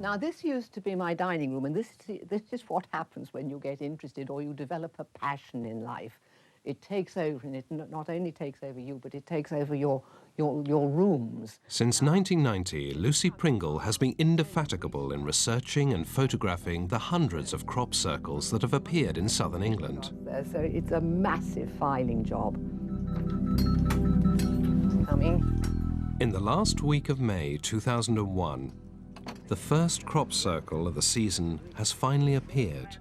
Now, this used to be my dining room, and this is what happens when you get interested or you develop a passion in life. It takes over, and it not only takes over you, but it takes over your rooms. Since 1990, Lucy Pringle has been indefatigable in researching and photographing the hundreds of crop circles that have appeared in southern England. So it's a massive filing job. Coming. In the last week of May 2001, the first crop circle of the season has finally appeared,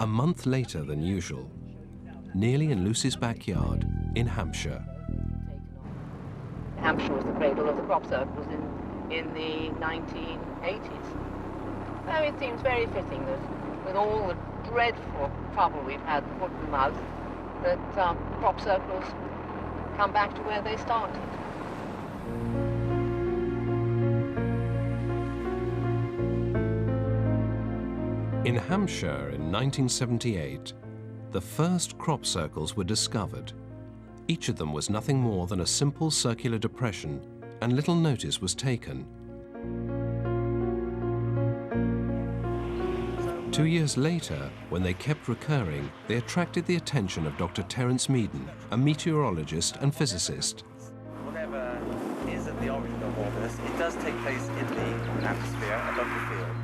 a month later than usual, nearly in Lucy's backyard in Hampshire. Hampshire was the cradle of the crop circles in the 1980s. So it seems very fitting that with all the dreadful trouble we've had foot and mouth, that crop circles come back to where they started. In Hampshire in 1978, the first crop circles were discovered. Each of them was nothing more than a simple circular depression, and little notice was taken. 2 years later, when they kept recurring, they attracted the attention of Dr. Terence Meaden, a meteorologist and physicist. Whatever is at the origin of all this, it does take place in the atmosphere above the field.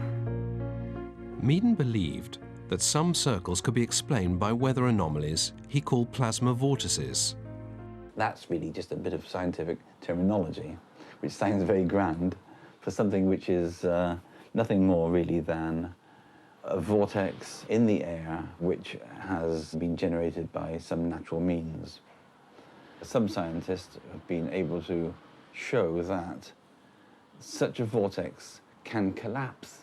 Meaden believed that some circles could be explained by weather anomalies he called plasma vortices. That's really just a bit of scientific terminology, which sounds very grand for something which is nothing more really than a vortex in the air which has been generated by some natural means. Some scientists have been able to show that such a vortex can collapse.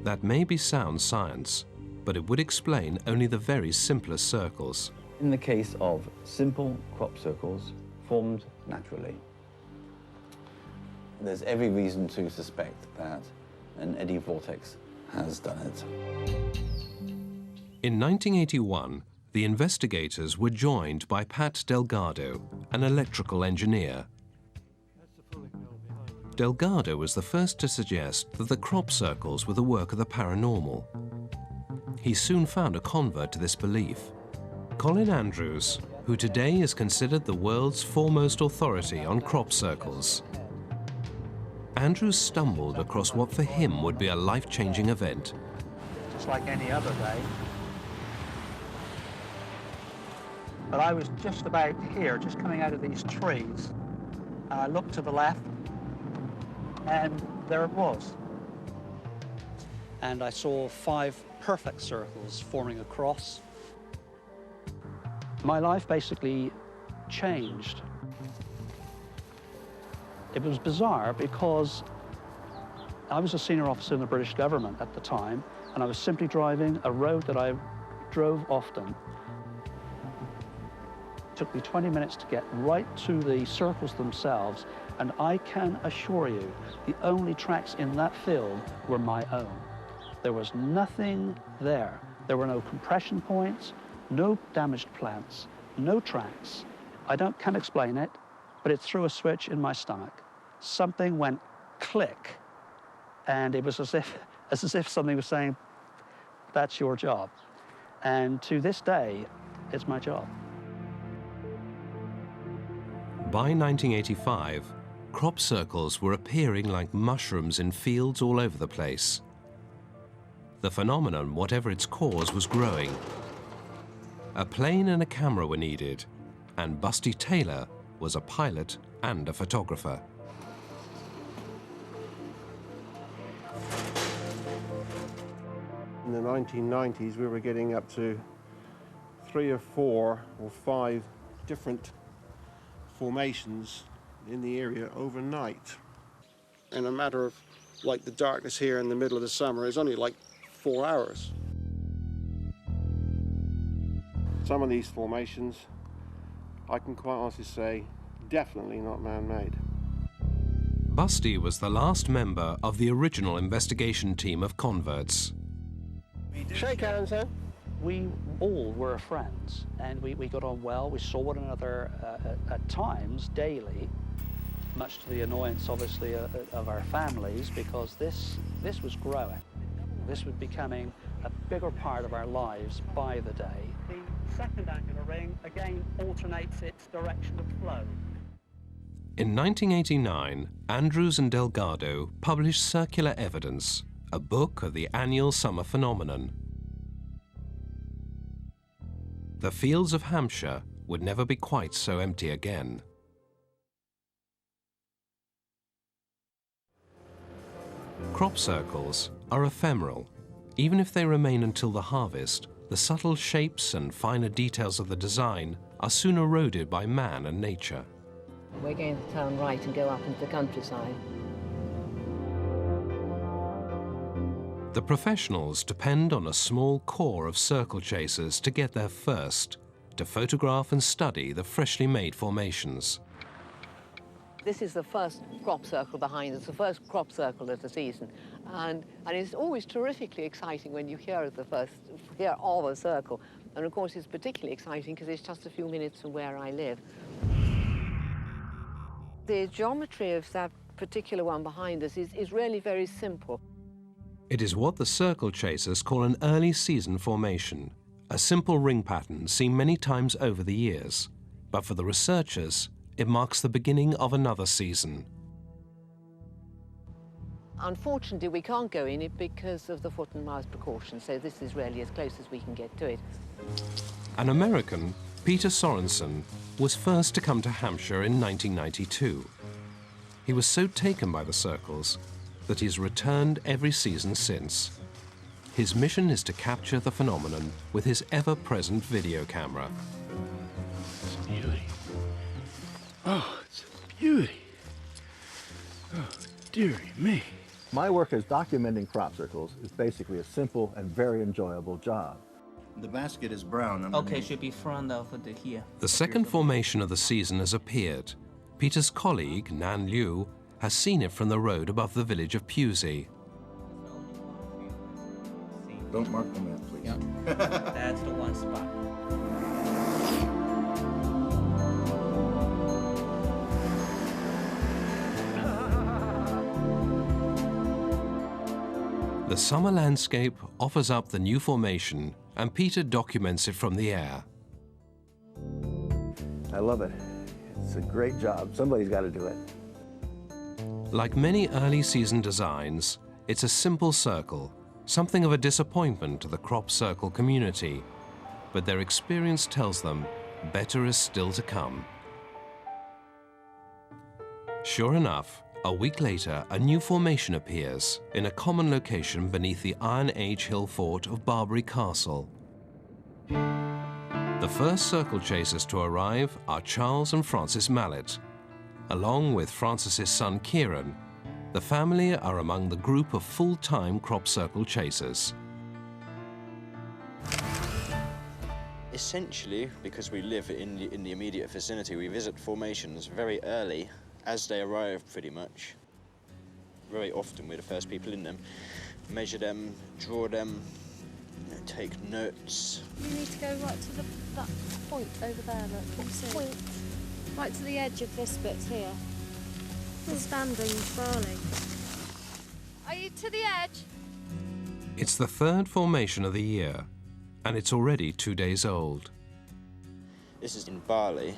That may be sound science, but it would explain only the very simplest circles. In the case of simple crop circles formed naturally, there's every reason to suspect that an eddy vortex has done it. In 1981, the investigators were joined by Pat Delgado, an electrical engineer. Delgado was the first to suggest that the crop circles were the work of the paranormal. He soon found a convert to this belief. Colin Andrews, who today is considered the world's foremost authority on crop circles. Andrews stumbled across what for him would be a life-changing event. Just like any other day. But I was just about here, just coming out of these trees, and I looked to the left, and there it was. And I saw 5 perfect circles forming a cross. My life basically changed. It was bizarre because I was a senior officer in the British government at the time, and I was simply driving a road that I drove often. It took me 20 minutes to get right to the circles themselves, and I can assure you, the only tracks in that field were my own. There was nothing there. There were no compression points, no damaged plants, no tracks. I can't explain it, but it threw a switch in my stomach. Something went click, and it was as if something was saying, that's your job. And to this day, it's my job. By 1985, crop circles were appearing like mushrooms in fields all over the place. The phenomenon, whatever its cause, was growing. A plane and a camera were needed, and Busty Taylor was a pilot and a photographer. In the 1990s, we were getting up to 3 or 4 or 5 different formations in the area overnight. In a matter of, like, the darkness here in the middle of the summer is only like 4 hours. Some of these formations, I can quite honestly say, definitely not man-made. Busty was the last member of the original investigation team of converts. Shake hands, then. We all were friends, and we got on well. We saw one another at times, daily. much to the annoyance, obviously, of our families, because this was growing. This was becoming a bigger part of our lives by the day. The second angular ring, again, alternates its direction of flow. In 1989, Andrews and Delgado published Circular Evidence, a book of the annual summer phenomenon. The fields of Hampshire would never be quite so empty again. Crop circles are ephemeral. Even if they remain until the harvest, the subtle shapes and finer details of the design are soon eroded by man and nature. We're going to turn right and go up into the countryside. The professionals depend on a small corps of circle chasers to get there first, to photograph and study the freshly made formations. This is the first crop circle behind us, the first crop circle of the season. And it's always terrifically exciting when you hear of a circle. And of course it's particularly exciting because it's just a few minutes from where I live. The geometry of that particular one behind us is really very simple. It is what the circle chasers call an early season formation, a simple ring pattern seen many times over the years. But for the researchers, it marks the beginning of another season. Unfortunately, we can't go in it because of the foot and mouth precaution, so this is really as close as we can get to it. An American, Peter Sorensen, was first to come to Hampshire in 1992. He was so taken by the circles that he's returned every season since. His mission is to capture the phenomenon with his ever-present video camera. It's a beauty. Oh, it's a beauty. Oh, dearie me. My work as documenting crop circles is basically a simple and very enjoyable job. The basket is brown. Okay, should be front of the here. The second formation of the season has appeared. Peter's colleague, Nan Liu, has seen it from the road above the village of Pusey. Don't mark the map, please. Yeah. That's the one spot. The summer landscape offers up the new formation, and Peter documents it from the air. I love it. It's a great job. Somebody's got to do it. Like many early season designs, it's a simple circle, something of a disappointment to the crop circle community. But their experience tells them better is still to come. Sure enough, a week later, a new formation appears in a common location beneath the Iron Age hill fort of Barbary Castle. The first circle chasers to arrive are Charles and Francis Mallet. Along with Francis's son Kieran, the family are among the group of full-time crop circle chasers. Essentially, because we live in the immediate vicinity, we visit formations very early, as they arrive pretty much. Very often we're the first people in them. Measure them, draw them, take notes. You need to go right to that point over there, look. Can you see? Point. Right to the edge of this bit here. The standing barley. Are you to the edge? It's the third formation of the year, and it's already 2 days old. This is in barley,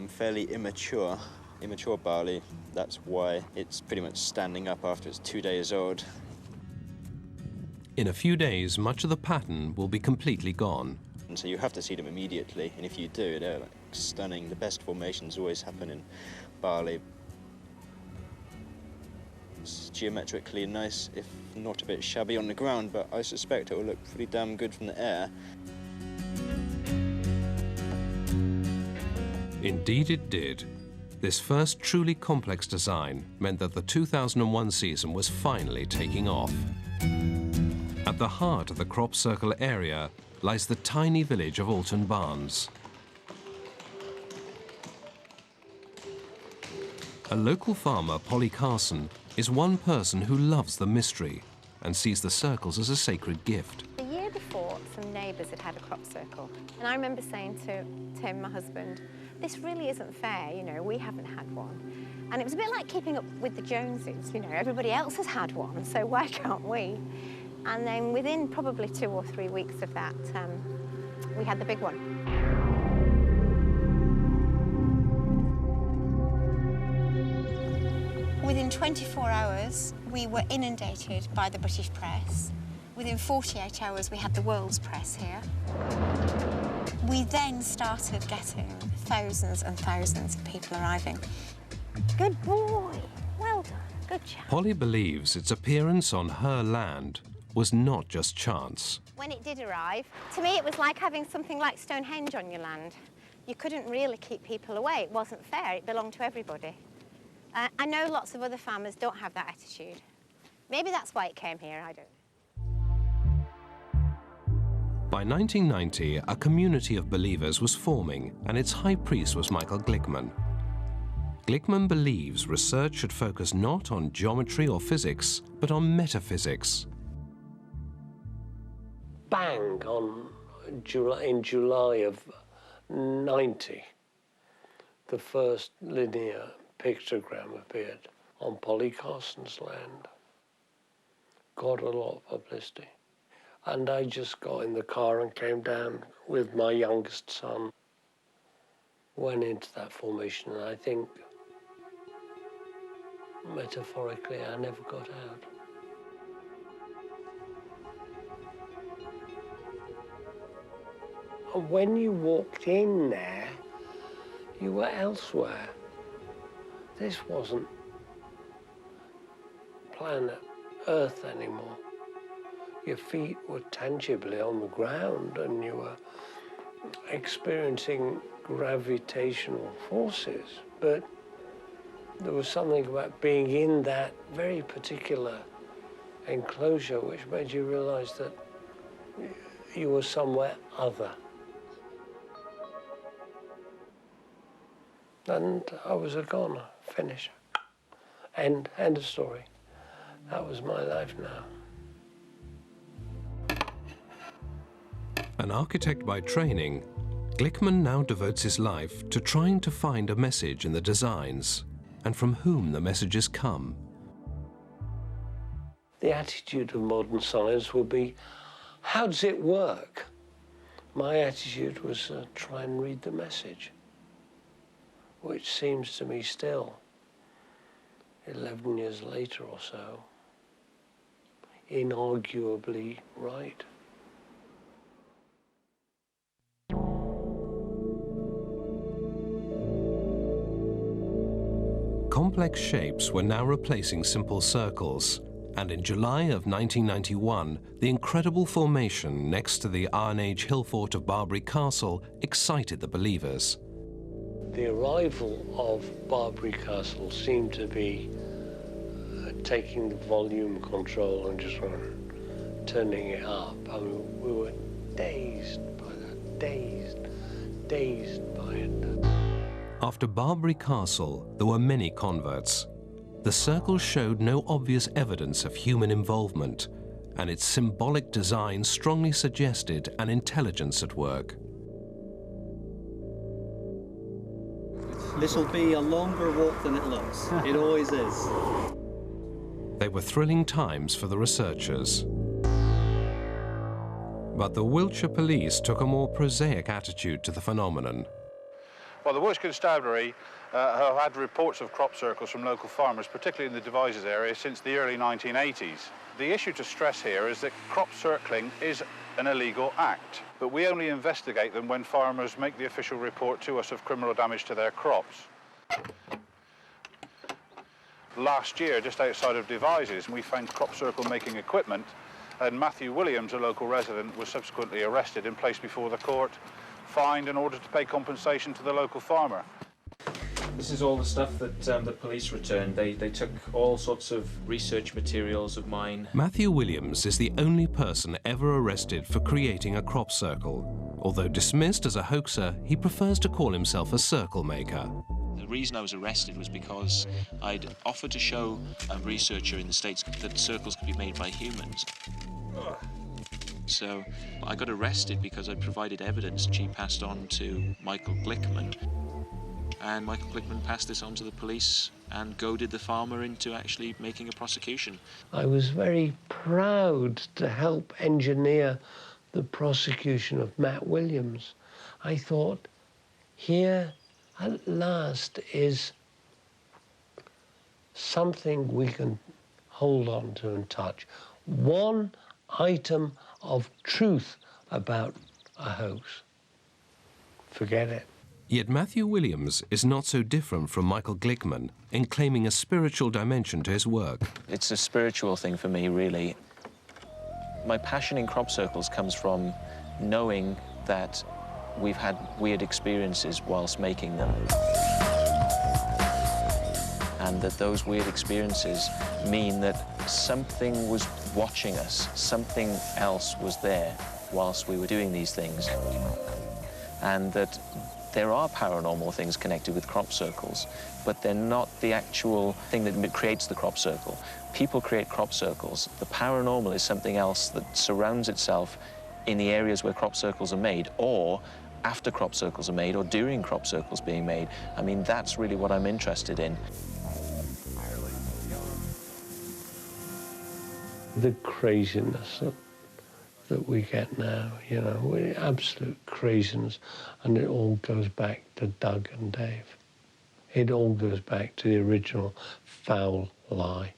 fairly immature barley. That's why it's pretty much standing up after it's 2 days old. In a few days, much of the pattern will be completely gone. And so you have to see them immediately, and if you do, they're like stunning. The best formations always happen in barley. It's geometrically nice, if not a bit shabby on the ground, but I suspect it will look pretty damn good from the air. Indeed it did. This first truly complex design meant that the 2001 season was finally taking off. At the heart of the crop circle area lies the tiny village of Alton Barnes. A local farmer, Polly Carson, is one person who loves the mystery and sees the circles as a sacred gift. The year before, some neighbours had a crop circle, and I remember saying to Tim, my husband, this really isn't fair, you know, we haven't had one. And it was a bit like keeping up with the Joneses, you know, everybody else has had one, so why can't we? And then within probably 2 or 3 weeks of that, we had the big one. Within 24 hours, we were inundated by the British press. Within 48 hours, we had the world's press here. We then started getting thousands and thousands of people arriving. Good boy. Well done. Good job. Polly believes its appearance on her land was not just chance. When it did arrive, to me it was like having something like Stonehenge on your land. You couldn't really keep people away. It wasn't fair. It belonged to everybody. I know lots of other farmers don't have that attitude. Maybe that's why it came here, I don't know. By 1990, a community of believers was forming, and its high priest was Michael Glickman. Glickman believes research should focus not on geometry or physics, but on metaphysics. Bang in July of 90, the first linear pictogram appeared on Polly Carson's land. Got a lot of publicity. And I just got in the car and came down with my youngest son. Went into that formation, and I think, metaphorically, I never got out. And when you walked in there, you were elsewhere. This wasn't planet Earth anymore. Your feet were tangibly on the ground and you were experiencing gravitational forces, but there was something about being in that very particular enclosure which made you realize that you were somewhere other. And I was a goner, finish. End of story. That was my life now. An architect by training, Glickman now devotes his life to trying to find a message in the designs and from whom the messages come. The attitude of modern science would be, how does it work? My attitude was try and read the message, which seems to me still, 11 years later or so, inarguably right. Complex shapes were now replacing simple circles, and in July of 1991, the incredible formation next to the Iron Age hill fort of Barbary Castle excited the believers. The arrival of Barbary Castle seemed to be taking the volume control and just turning it up. I mean, we were dazed by that, dazed by it. After Barbary Castle, there were many converts. The circle showed no obvious evidence of human involvement, and its symbolic design strongly suggested an intelligence at work. This will be a longer walk than it looks. It always is. They were thrilling times for the researchers. But the Wiltshire police took a more prosaic attitude to the phenomenon. Well, the Wiltshire Constabulary have had reports of crop circles from local farmers, particularly in the Devizes area, since the early 1980s. The issue to stress here is that crop circling is an illegal act, but we only investigate them when farmers make the official report to us of criminal damage to their crops. Last year, just outside of Devizes, we found crop circle making equipment, and Matthew Williams, a local resident, was subsequently arrested and placed before the court, fined in order to pay compensation to the local farmer. This is all the stuff that the police returned. They took all sorts of research materials of mine. Matthew Williams is the only person ever arrested for creating a crop circle. Although dismissed as a hoaxer, he prefers to call himself a circle maker. The reason I was arrested was because I'd offered to show a researcher in the States that circles could be made by humans. So I got arrested because I provided evidence which he passed on to Michael Glickman. and Michael Glickman passed this on to the police and goaded the farmer into actually making a prosecution. I was very proud to help engineer the prosecution of Matt Williams. I thought, here at last is something we can hold on to and touch. One item of truth about a hoax. Forget it. Yet Matthew Williams is not so different from Michael Glickman in claiming a spiritual dimension to his work. It's a spiritual thing for me, really. My passion in crop circles comes from knowing that we've had weird experiences whilst making them. And that those weird experiences mean that something was watching us, something else was there whilst we were doing these things. And that there are paranormal things connected with crop circles, but they're not the actual thing that creates the crop circle. People create crop circles. The paranormal is something else that surrounds itself in the areas where crop circles are made, or after crop circles are made, or during crop circles being made. I mean, that's really what I'm interested in. The craziness that we get now, you know, absolute craziness, and it all goes back to Doug and Dave. It all goes back to the original foul lie.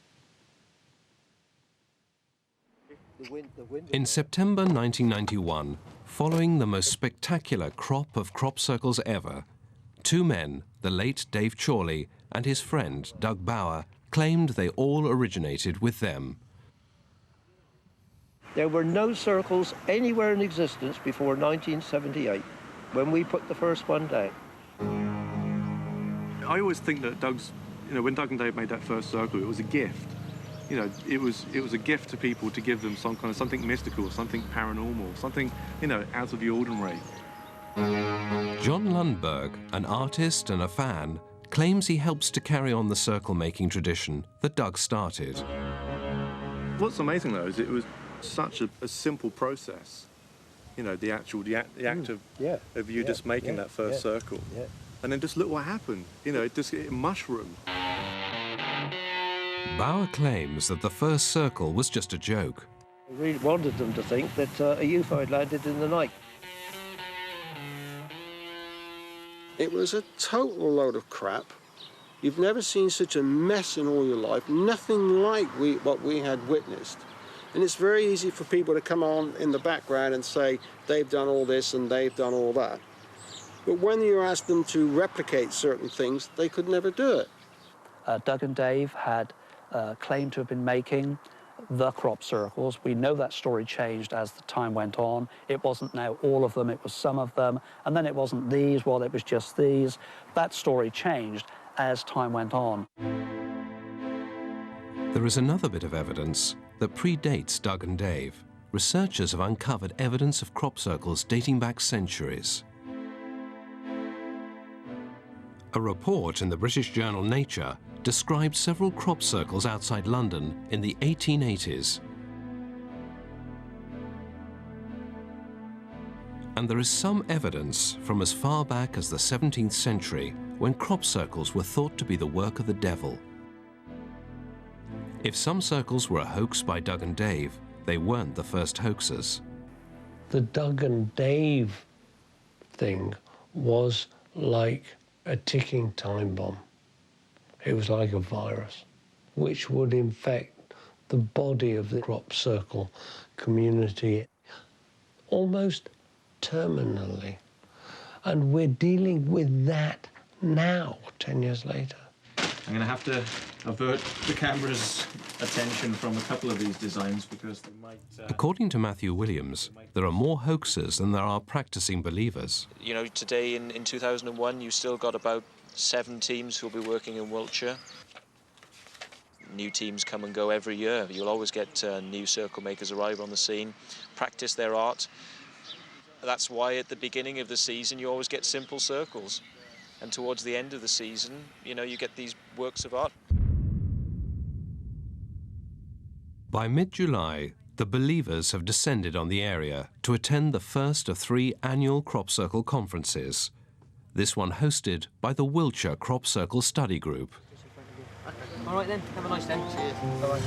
In September 1991, following the most spectacular crop of crop circles ever, two men, the late Dave Chorley and his friend Doug Bauer, claimed they all originated with them. There were no circles anywhere in existence before 1978, when we put the first one down. I always think that when Doug and Dave made that first circle, it was a gift. You know, it was a gift to people to give them something mystical, something paranormal, something, you know, out of the ordinary. John Lundberg, an artist and a fan, claims he helps to carry on the circle-making tradition that Doug started. What's amazing, though, is it was such a simple process. You know, the act of you just making that first circle. Yeah. And then just look what happened. You know, it mushroomed. Bauer claims that the first circle was just a joke. I really wanted them to think that a UFO had landed in the night. It was a total load of crap. You've never seen such a mess in all your life. Nothing like what we had witnessed. And it's very easy for people to come on in the background and say they've done all this and they've done all that. But when you ask them to replicate certain things, they could never do it. Doug and Dave had claimed to have been making the crop circles. We know that story changed as the time went on. It wasn't now all of them, it was some of them. And then it wasn't these, well, it was just these. That story changed as time went on. There is another bit of evidence that predates Doug and Dave. Researchers have uncovered evidence of crop circles dating back centuries. A report in the British journal Nature described several crop circles outside London in the 1880s. And there is some evidence from as far back as the 17th century when crop circles were thought to be the work of the devil. If some circles were a hoax by Doug and Dave, they weren't the first hoaxers. The Doug and Dave thing was like a ticking time bomb. It was like a virus, which would infect the body of the crop circle community almost terminally. And we're dealing with that now, 10 years later. I'm going to have to avert the camera's attention from a couple of these designs because they might... According to Matthew Williams, there are more hoaxers than there are practicing believers. You know, today in 2001, you still got about 7 teams who'll be working in Wiltshire. New teams come and go every year. You'll always get new circle makers arrive on the scene, practice their art. That's why at the beginning of the season, you always get simple circles. And towards the end of the season, you know, you get these works of art. By mid-July, the believers have descended on the area to attend the first of 3 annual crop circle conferences. this one hosted by the Wiltshire Crop Circle Study Group. All right then, have a nice day. Cheers. Bye-bye.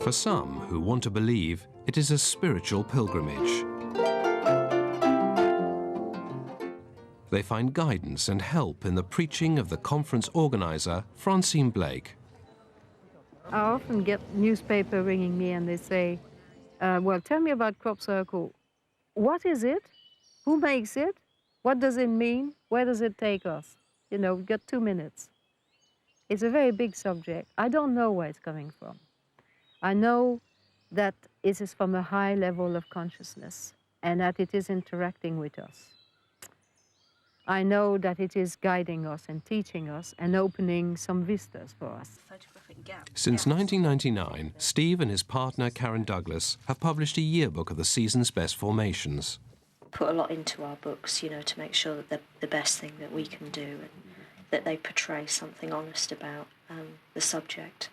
For some who want to believe, it is a spiritual pilgrimage. They find guidance and help in the preaching of the conference organizer, Francine Blake. I often get newspaper ringing me and they say, well, tell me about Crop Circle. What is it? Who makes it? What does it mean? Where does it take us? You know, we've got 2 minutes. It's a very big subject. I don't know where it's coming from. I know that it is from a high level of consciousness and that it is interacting with us. I know that it is guiding us and teaching us and opening some vistas for us. Since 1999, Steve and his partner Karen Douglas have published a yearbook of the season's best formations. Put a lot into our books, you know, to make sure that they're the best thing that we can do and that they portray something honest about the subject.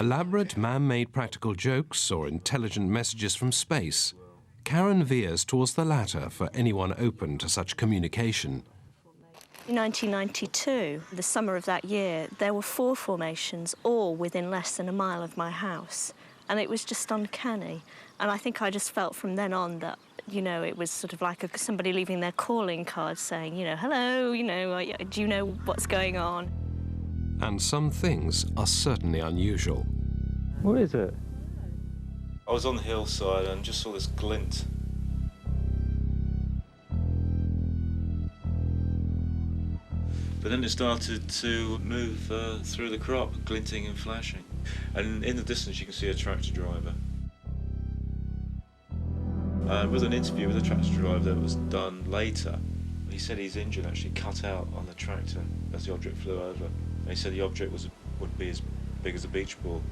Elaborate man-made practical jokes or intelligent messages from space, Karen veers towards the latter for anyone open to such communication. In 1992, the summer of that year, there were 4 formations, all within less than a mile of my house. And it was just uncanny. And I think I just felt from then on that, you know, it was sort of like somebody leaving their calling card saying, you know, hello, you know, do you know what's going on? And some things are certainly unusual. What is it? I was on the hillside and just saw this glint. But then it started to move through the crop, glinting and flashing. And in the distance you can see a tractor driver. With an interview with a tractor driver that was done later, he said his engine actually cut out on the tractor as the object flew over. And he said the object would be as big as a beach ball.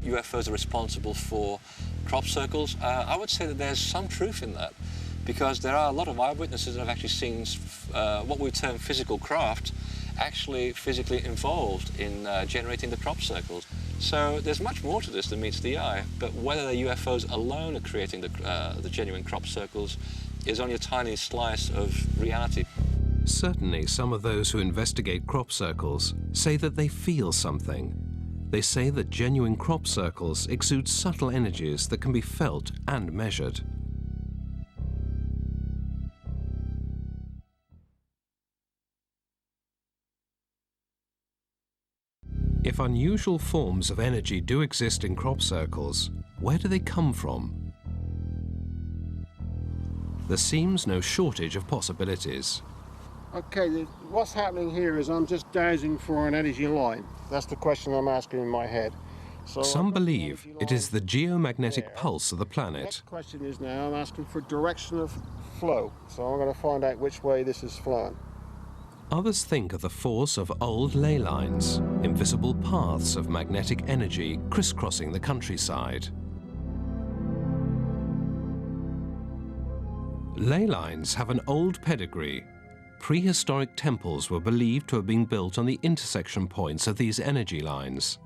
UFOs are responsible for crop circles. I would say that there's some truth in that, because there are a lot of eyewitnesses that have actually seen what we term physical craft actually physically involved in generating the crop circles. So there's much more to this than meets the eye, but whether the UFOs alone are creating the genuine crop circles is only a tiny slice of reality. Certainly, some of those who investigate crop circles say that they feel something. They say that genuine crop circles exude subtle energies that can be felt and measured. If unusual forms of energy do exist in crop circles, where do they come from? There seems no shortage of possibilities. Okay, what's happening here is I'm just dowsing for an energy line. That's the question I'm asking in my head. So some believe it is the geomagnetic pulse of the planet. Next question is now I'm asking for direction of flow. So I'm going to find out which way this is flowing. Others think of the force of old ley lines, invisible paths of magnetic energy crisscrossing the countryside. Ley lines have an old pedigree. Prehistoric temples were believed to have been built on the intersection points of these energy lines.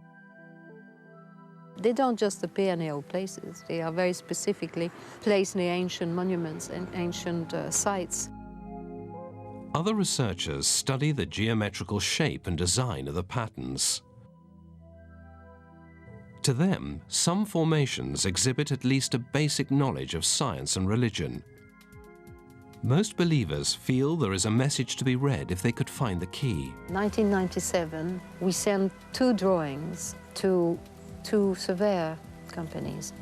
They don't just appear near old places. They are very specifically placed near ancient monuments and ancient sites. Other researchers study the geometrical shape and design of the patterns. To them, some formations exhibit at least a basic knowledge of science and religion. Most believers feel there is a message to be read if they could find the key. 1997, we sent 2 drawings to 2 surveyor companies.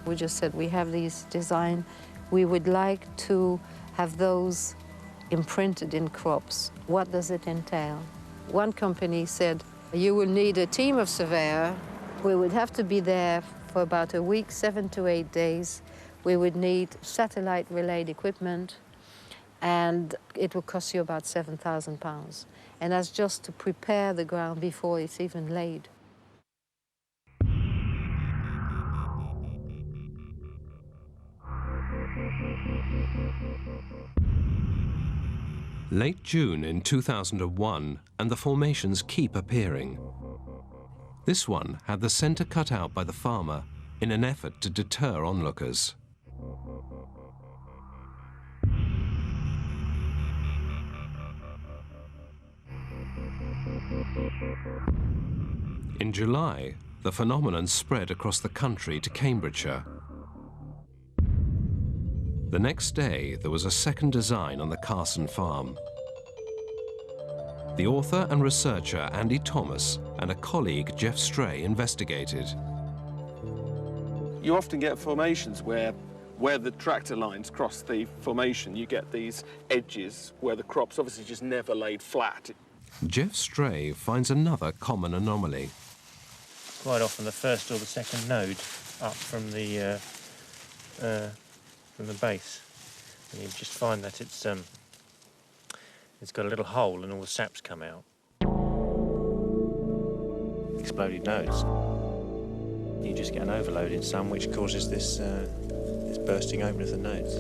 We just said, we have these design. We would like to have those imprinted in crops. What does it entail? One company said, you will need a team of surveyor. We would have to be there for about a week, 7 to 8 days. We would need satellite-relayed equipment, and it will cost you about £7,000. And that's just to prepare the ground before it's even laid. Late June in 2001, and the formations keep appearing. This one had the center cut out by the farmer in an effort to deter onlookers. In July, the phenomenon spread across the country to Cambridgeshire. The next day, there was a second design on the Carson farm. The author and researcher Andy Thomas and a colleague, Jeff Stray, investigated. You often get formations where the tractor lines cross the formation, you get these edges where the crop's obviously just never laid flat. Jeff Stray finds another common anomaly. Quite often the first or the second node up from the base, and you just find that it's got a little hole and all the sap's come out. Exploded nodes. You just get an overload in some, which causes this bursting open of the nodes.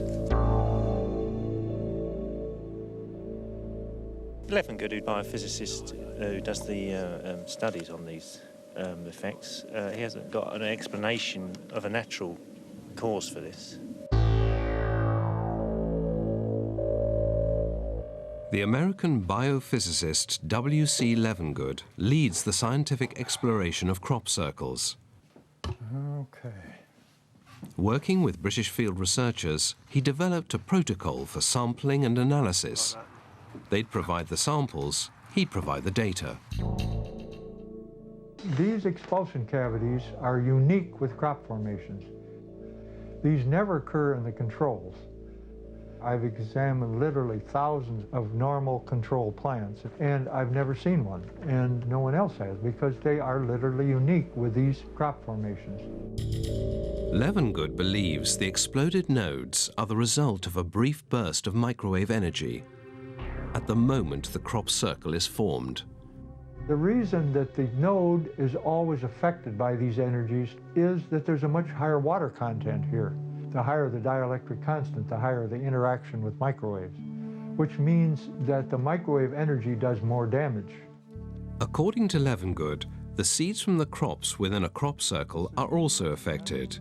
Levengood, who's a biophysicist who does the studies on these effects, he hasn't got an explanation of a natural cause for this. The American biophysicist W.C. Levengood leads the scientific exploration of crop circles. Okay. Working with British field researchers, he developed a protocol for sampling and analysis. They'd provide the samples, he'd provide the data. These expulsion cavities are unique with crop formations. These never occur in the controls. I've examined literally thousands of normal control plants, and I've never seen one, and no one else has, because they are literally unique with these crop formations. Levengood believes the exploded nodes are the result of a brief burst of microwave energy at the moment the crop circle is formed. The reason that the node is always affected by these energies is that there's a much higher water content here. The higher the dielectric constant, the higher the interaction with microwaves, which means that the microwave energy does more damage. According to Levengood, the seeds from the crops within a crop circle are also affected.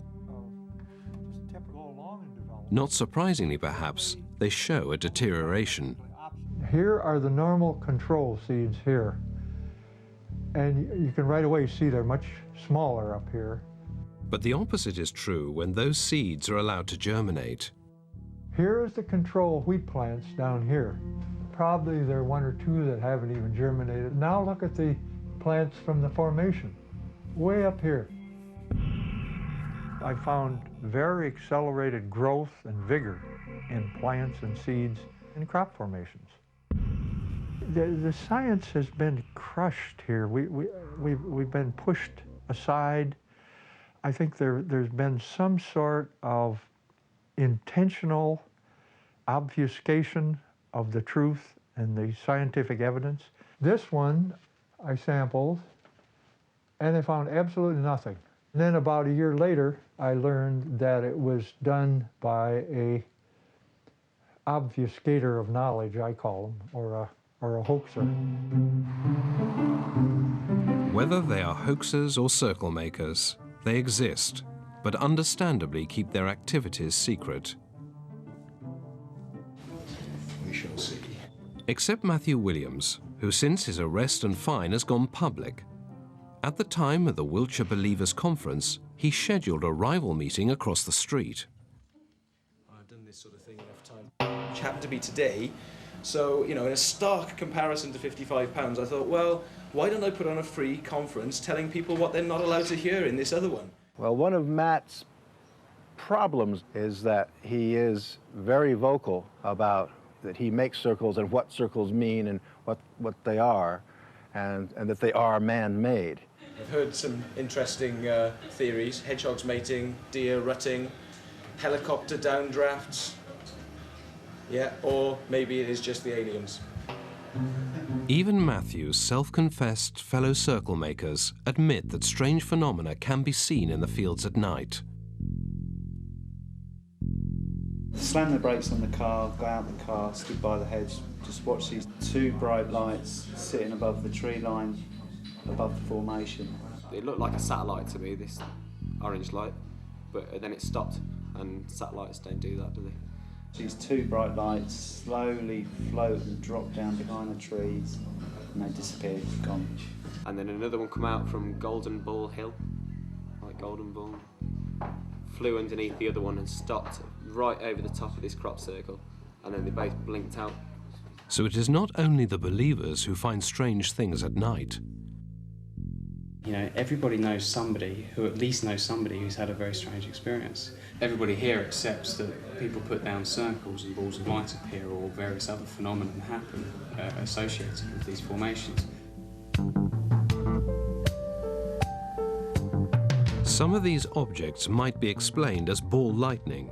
Not surprisingly, perhaps, they show a deterioration. Here are the normal control seeds here. And you can right away see they're much smaller up here. But the opposite is true when those seeds are allowed to germinate. Here is the control wheat plants down here. Probably there are one or two that haven't even germinated. Now look at the plants from the formation, way up here. I found very accelerated growth and vigor in plants and seeds in crop formations. The science has been crushed here. We've been pushed aside. I think there's been some sort of intentional obfuscation of the truth and the scientific evidence. This one I sampled, and they found absolutely nothing. And then about a year later, I learned that it was done by a obfuscator of knowledge, I call them, or a hoaxer. Whether they are hoaxers or circle makers, they exist, but understandably keep their activities secret. We shall see. Except Matthew Williams, who since his arrest and fine has gone public. At the time of the Wiltshire Believers Conference, he scheduled a rival meeting across the street. I've done this sort of thing enough time, which happened to be today. So, you know, in a stark comparison to £55, I thought, well, why don't I put on a free conference telling people what they're not allowed to hear in this other one? Well, one of Matt's problems is that he is very vocal about that he makes circles and what circles mean and what they are, and that they are man-made. I've heard some interesting theories: hedgehogs mating, deer rutting, helicopter downdrafts. Yeah, or maybe it is just the aliens. Even Matthew's self-confessed fellow circle makers admit that strange phenomena can be seen in the fields at night. Slam the brakes on the car, go out the car, stood by the hedge, just watch these two bright lights sitting above the tree line, above the formation. It looked like a satellite to me, this orange light, but then it stopped, and satellites don't do that, do they? These two bright lights slowly float and drop down behind the trees, and they disappeared, gone. And then another one come out from Golden Bull Hill, like Golden Bull, flew underneath the other one and stopped right over the top of this crop circle, and then they both blinked out. So it is not only the believers who find strange things at night. You know, everybody knows somebody who at least knows somebody who's had a very strange experience. Everybody here accepts that people put down circles and balls of light appear, or various other phenomena happen associated with these formations. Some of these objects might be explained as ball lightning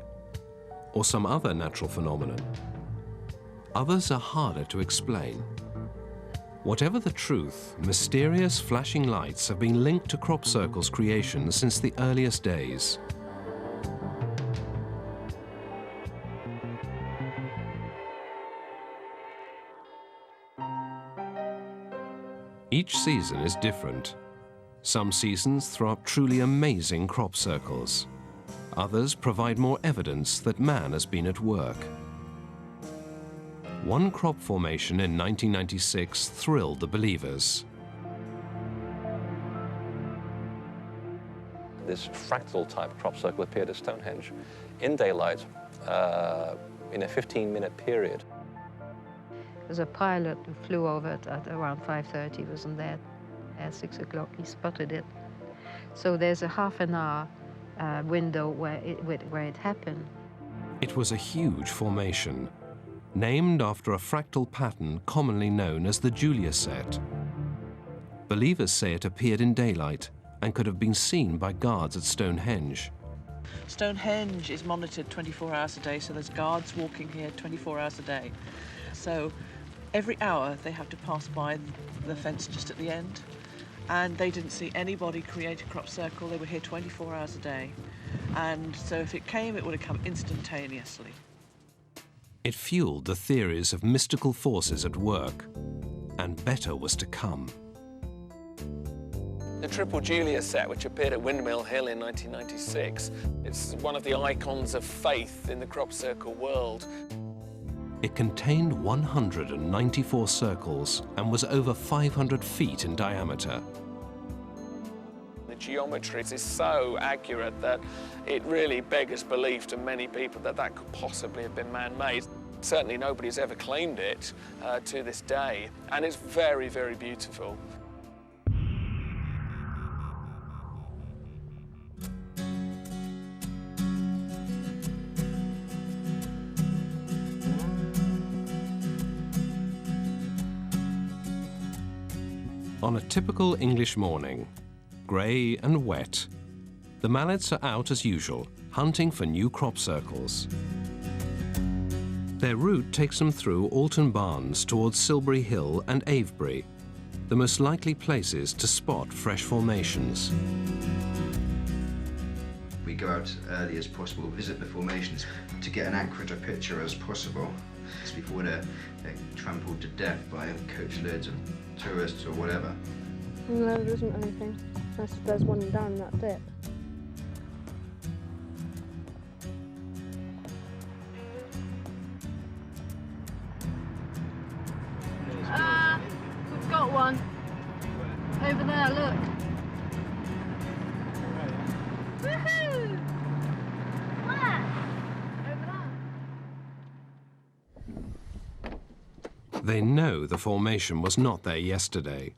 or some other natural phenomenon. Others are harder to explain. Whatever the truth, mysterious flashing lights have been linked to crop circles' creation since the earliest days. Each season is different. Some seasons throw up truly amazing crop circles. Others provide more evidence that man has been at work. One crop formation in 1996 thrilled the believers. This fractal type crop circle appeared at Stonehenge in daylight in a 15-minute period. There was a pilot who flew over it at around 5:30, wasn't there at 6 o'clock, he spotted it. So there's a half an hour window where it happened. It was a huge formation, named after a fractal pattern commonly known as the Julia set. Believers say it appeared in daylight and could have been seen by guards at Stonehenge. Stonehenge is monitored 24 hours a day, so there's guards walking here 24 hours a day. So every hour they have to pass by the fence just at the end, and they didn't see anybody create a crop circle. They were here 24 hours a day, and so if it came, it would have come instantaneously. It fueled the theories of mystical forces at work, and better was to come. The Triple Julia set, which appeared at Windmill Hill in 1996, it's one of the icons of faith in the crop circle world. It contained 194 circles and was over 500 feet in diameter. The geometry is so accurate that it really beggars belief to many people that that could possibly have been man-made. Certainly nobody's ever claimed it to this day, and it's very, very beautiful. On a typical English morning, grey and wet, the mallets are out as usual, hunting for new crop circles. Their route takes them through Alton Barnes towards Silbury Hill and Avebury, the most likely places to spot fresh formations. We go out early as possible, visit the formations to get an accurate picture as possible. It's before they're trampled to death by coach loads of tourists or whatever. No, there isn't anything. Unless there's one down that dip. We've got one. Over there, look. Woohoo! Where? Over there. They know the formation was not there yesterday.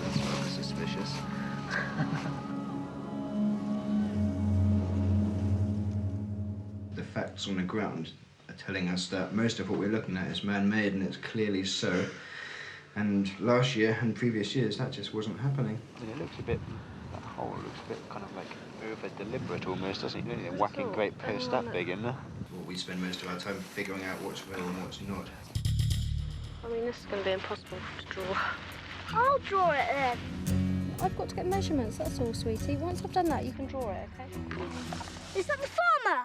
That's rather suspicious. The facts on the ground are telling us that most of what we're looking at is man-made, and it's clearly so. And last year and previous years, that just wasn't happening. It looks a bit That hole looks a bit kind of like over deliberate almost, doesn't it? Whacking great posts that big in there. Well, we spend most of our time figuring out what's real and what's not. I mean, this is going to be impossible to draw. I'll draw it then. I've got to get measurements, that's all, sweetie. Once I've done that, you can draw it, okay? Is that the farmer?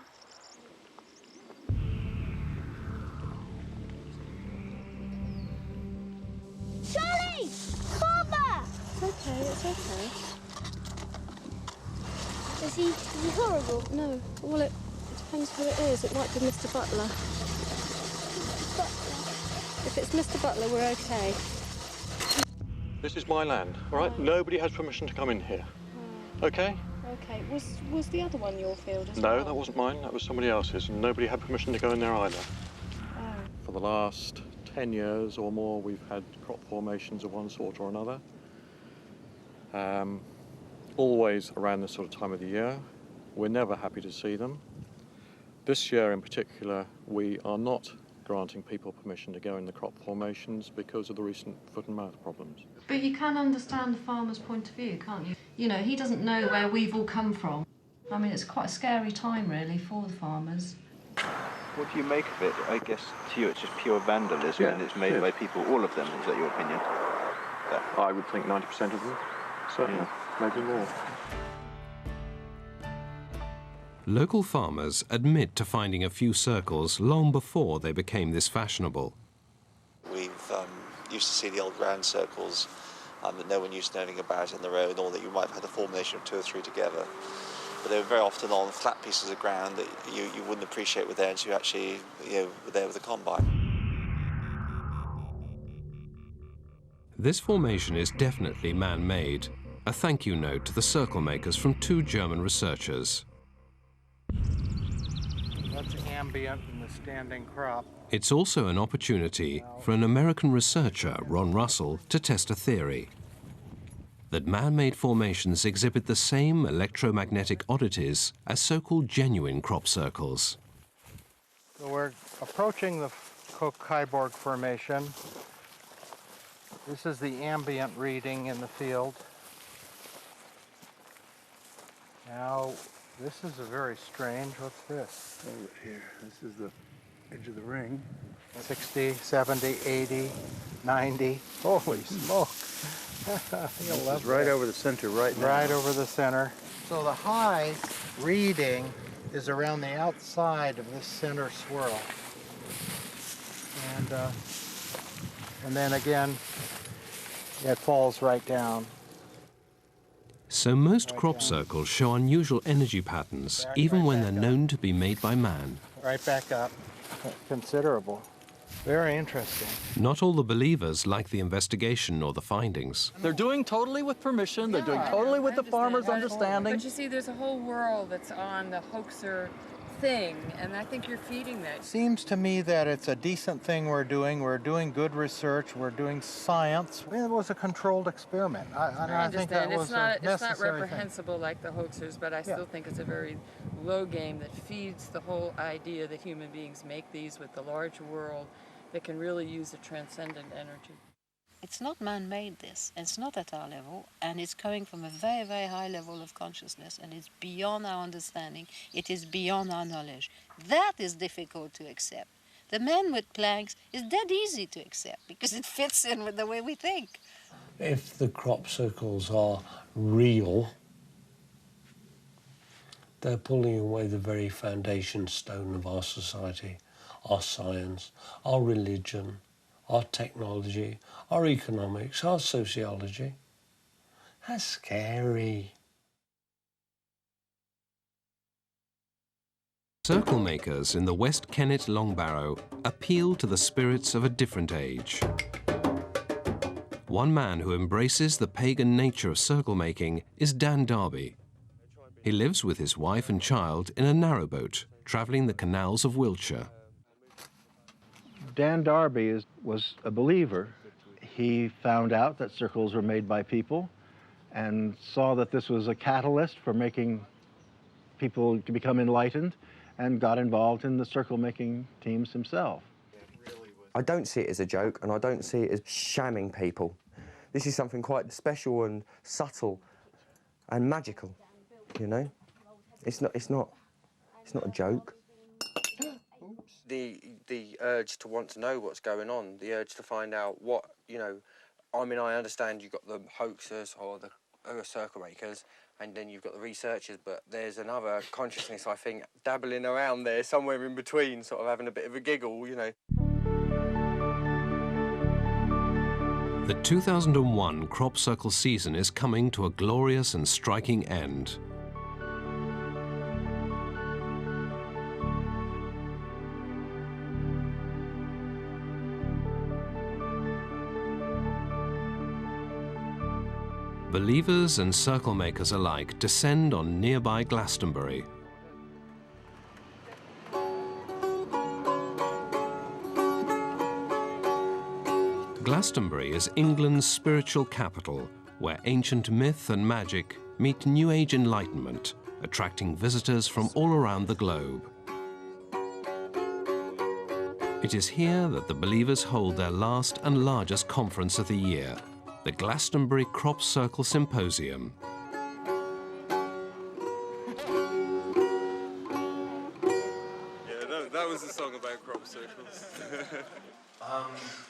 Charlie! Farmer! It's okay, it's okay. Is he horrible? No. Well, it depends who it is. It might be Mr. Butler. If it's Mr. Butler, we're okay. This is my land, all right? Nobody has permission to come in here. Okay? Okay. Was the other one your field as No, well? that wasn't mine. That was somebody else's, and nobody had permission to go in there either. Oh. For the last 10 years or more, we've had crop formations of one sort or another. Always around this sort of time of the year. We're never happy to see them. This year in particular, we are not granting people permission to go in the crop formations because of the recent foot and mouth problems. But you can understand the farmer's point of view, can't you? You know, he doesn't know where we've all come from. I mean, it's quite a scary time, really, for the farmers. What do you make of it? I guess to you it's just pure vandalism and it's made by people, all of them. Is that your opinion? I would think 90% of them, certainly, maybe more. Local farmers admit to finding a few circles long before they became this fashionable. We've used to see the old ground circles that no one used to know anything about in the road, or that you might have had a formation of 2 or 3 together. But they were very often on flat pieces of ground that you wouldn't appreciate were there until you actually were there with the combine. This formation is definitely man-made, a thank you note to the circle makers from 2 German researchers. That's ambient in the standing crop. It's also an opportunity for an American researcher, Ron Russell, to test a theory that man-made formations exhibit the same electromagnetic oddities as so-called genuine crop circles. So we're approaching the Koch-Heiborg Formation. This is the ambient reading in the field. Now, this is a very strange. What's this? Over here. This is the edge of the ring. 60, 70, 80, 90. Holy smoke. This is right over the center right now. Right over the center. So the high reading is around the outside of this center swirl. And then again, it falls right down. So most crop circles show unusual energy patterns, even when they're known to be made by man. Right back up. Considerable. Very interesting. Not all the believers like the investigation or the findings. They're doing totally with permission. They're doing totally with the farmer's understanding. But you see, there's a whole world that's on the hoaxer thing, and I think you're feeding that. Seems to me that it's a decent thing we're doing. We're doing good research. We're doing science. It was a controlled experiment. I think that was it's not necessary reprehensible like the hoaxers, but I still think it's a very low game that feeds the whole idea that human beings make these with the large world that can really use a transcendent energy. It's not man-made, this, and it's not at our level, and it's coming from a very, very high level of consciousness, and it's beyond our understanding, it is beyond our knowledge. That is difficult to accept. The man with planks is dead easy to accept, because it fits in with the way we think. If the crop circles are real, they're pulling away the very foundation stone of our society, our science, our religion, our technology, our economics, our sociology. That's scary. Circle makers in the West Kennet Long Barrow appeal to the spirits of a different age. One man who embraces the pagan nature of circle making is Dan Darby. He lives with his wife and child in a narrowboat, travelling the canals of Wiltshire. Dan Darby was a believer. He found out that circles were made by people and saw that this was a catalyst for making people to become enlightened, and got involved in the circle-making teams himself. I don't see it as a joke, and I don't see it as shamming people. This is something quite special and subtle and magical, you know? It's not a joke. The urge to want to know what's going on, the urge to find out what, you know, I mean, I understand you've got the hoaxers or the circle makers, and then you've got the researchers, but there's another consciousness, I think, dabbling around there, somewhere in between, sort of having a bit of a giggle, you know. The 2001 crop circle season is coming to a glorious and striking end. Believers and circle makers alike descend on nearby Glastonbury. Glastonbury is England's spiritual capital, where ancient myth and magic meet New Age enlightenment, attracting visitors from all around the globe. It is here that the believers hold their last and largest conference of the year, the Glastonbury Crop Circle Symposium. Yeah, that was the song about crop circles.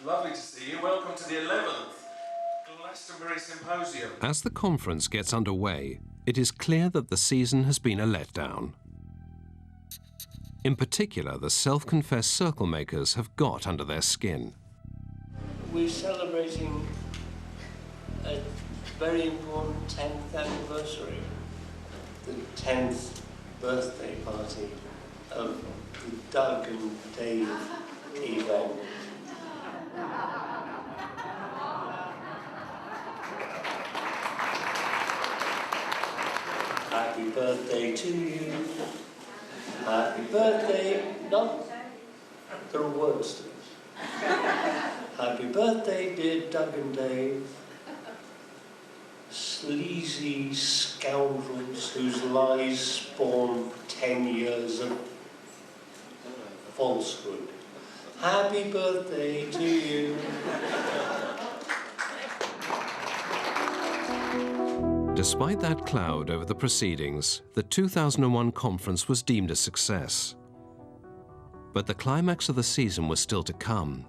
Lovely to see you. Welcome to the 11th Glastonbury Symposium. As the conference gets underway, it is clear that the season has been a letdown. In particular, the self-confessed circle makers have got under their skin. We're celebrating a very important 10th anniversary, the 10th birthday party of the Doug and Dave event. Happy birthday to you. Happy birthday. No, there are words to it. Happy birthday, dear Doug and Dave. Sleazy scoundrels whose lies spawn 10 years of falsehood. Happy birthday to you. Despite that cloud over the proceedings, the 2001 conference was deemed a success. But the climax of the season was still to come.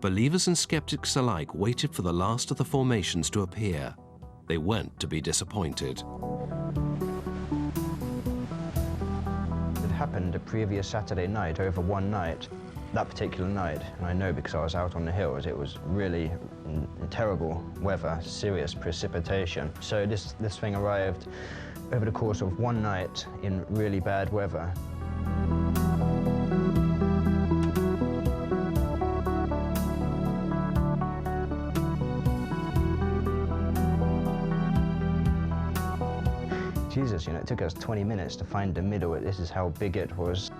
Believers and skeptics alike waited for the last of the formations to appear. They weren't to be disappointed. It happened a previous Saturday night, over one night, that particular night, and I know because I was out on the hills, it was really terrible weather, serious precipitation. So this thing arrived over the course of one night in really bad weather. Jesus, you know, it took us 20 minutes to find the middle. This is how big it was.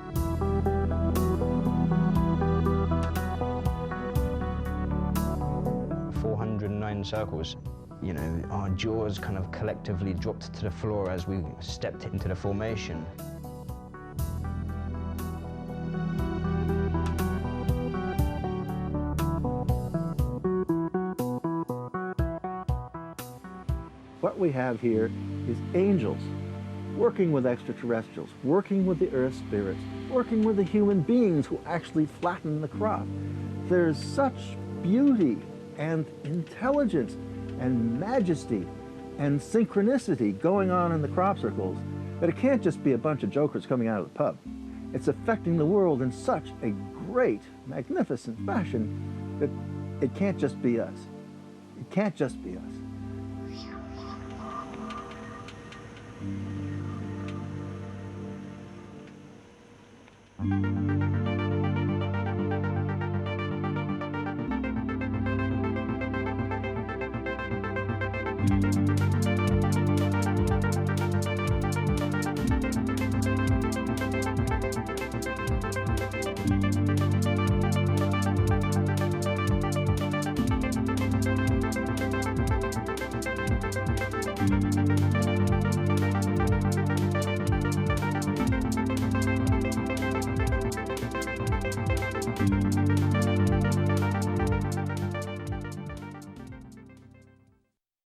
Circles. You know, our jaws kind of collectively dropped to the floor as we stepped into the formation. What we have here is angels working with extraterrestrials, working with the earth spirits, working with the human beings who actually flatten the crop. There's such beauty and intelligence and majesty and synchronicity going on in the crop circles that it can't just be a bunch of jokers coming out of the pub. It's affecting the world in such a great, magnificent fashion that it can't just be us. It can't just be us.